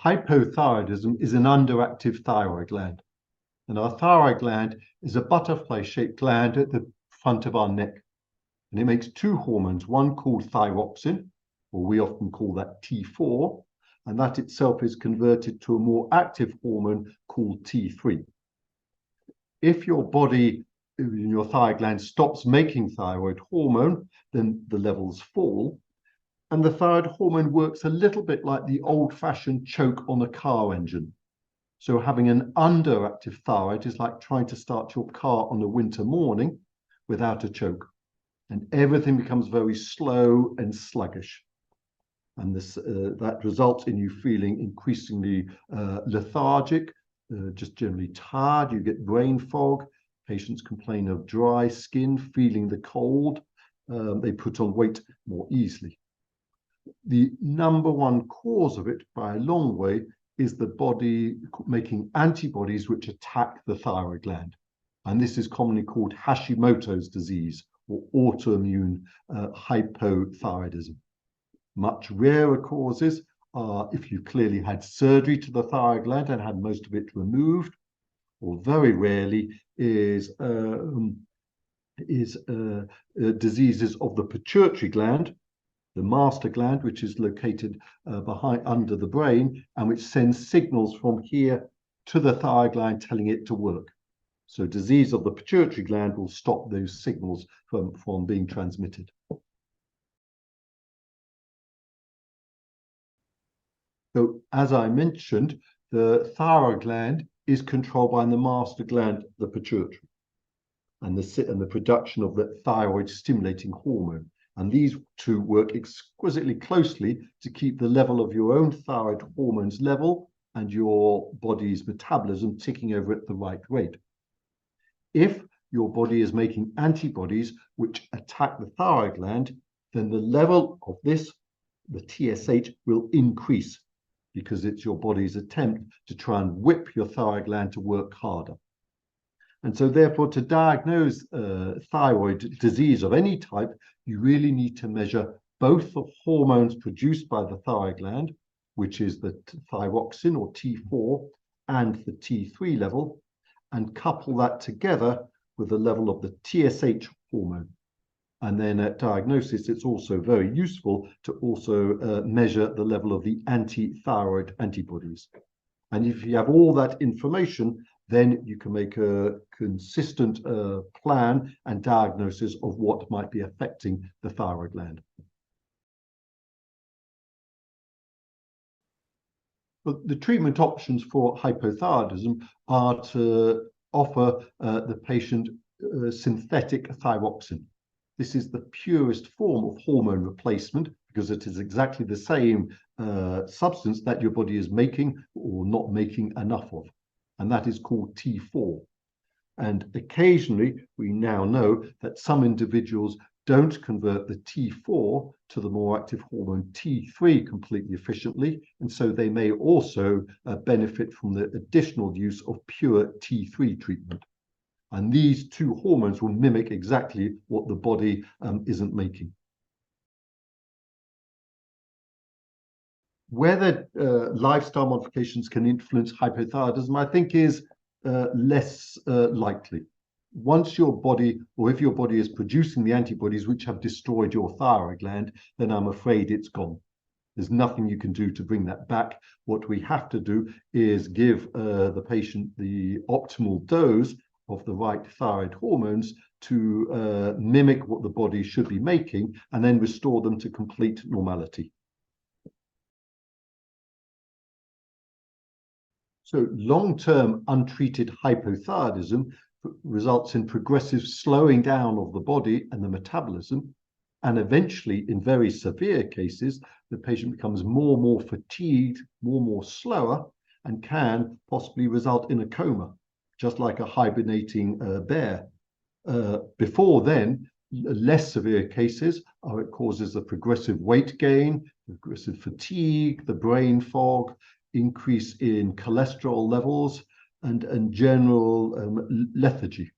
Hypothyroidism is an underactive thyroid gland. And our thyroid gland is a butterfly-shaped gland at the front of our neck. And it makes two hormones, one called thyroxine, or we often call that T4, and that itself is converted to a more active hormone called T3. If your body, your thyroid gland, stops making thyroid hormone, then the levels fall. And the thyroid hormone works a little bit like the old-fashioned choke on a car engine. So having an underactive thyroid is like trying to start your car on a winter morning without a choke. And everything becomes very slow and sluggish. And that results in you feeling increasingly lethargic, just generally tired. You get brain fog. Patients complain of dry skin, feeling the cold. They put on weight more easily. The number one cause of it, by a long way, is the body making antibodies which attack the thyroid gland. And this is commonly called Hashimoto's disease or autoimmune hypothyroidism. Much rarer causes are if you clearly had surgery to the thyroid gland and had most of it removed, or very rarely is diseases of the pituitary gland, the master gland, which is located under the brain and which sends signals from here to the thyroid gland telling it to work. So disease of the pituitary gland will stop those signals from being transmitted. So as I mentioned, the thyroid gland is controlled by the master gland, the pituitary, and the production of the thyroid stimulating hormone. And these two work exquisitely closely to keep the level of your own thyroid hormones level and your body's metabolism ticking over at the right rate. If your body is making antibodies which attack the thyroid gland, then the level of this, the TSH, will increase because it's your body's attempt to try and whip your thyroid gland to work harder. And so therefore, to diagnose thyroid disease of any type, you really need to measure both the hormones produced by the thyroid gland, which is the thyroxine or T4, and the T3 level, and couple that together with the level of the TSH hormone. And then at diagnosis, it's also very useful to also measure the level of the anti-thyroid antibodies. And if you have all that information, then you can make a consistent plan and diagnosis of what might be affecting the thyroid gland. But the treatment options for hypothyroidism are to offer the patient synthetic thyroxine. This is the purest form of hormone replacement because it is exactly the same substance that your body is making or not making enough of. And that is called T4. And occasionally, we now know that some individuals don't convert the T4 to the more active hormone T3 completely efficiently, and so they may also benefit from the additional use of pure T3 treatment. And these two hormones will mimic exactly what the body isn't making. Whether lifestyle modifications can influence hypothyroidism, I think, is less likely. Once your body, or if your body is producing the antibodies which have destroyed your thyroid gland, then I'm afraid it's gone. There's nothing you can do to bring that back. What we have to do is give the patient the optimal dose of the right thyroid hormones to mimic what the body should be making and then restore them to complete normality. So long-term untreated hypothyroidism results in progressive slowing down of the body and the metabolism, and eventually, in very severe cases, the patient becomes more and more fatigued, more and more slower, and can possibly result in a coma, just like a hibernating bear. Before then, less severe cases, it causes a progressive weight gain, progressive fatigue, the brain fog, increase in cholesterol levels, and general lethargy.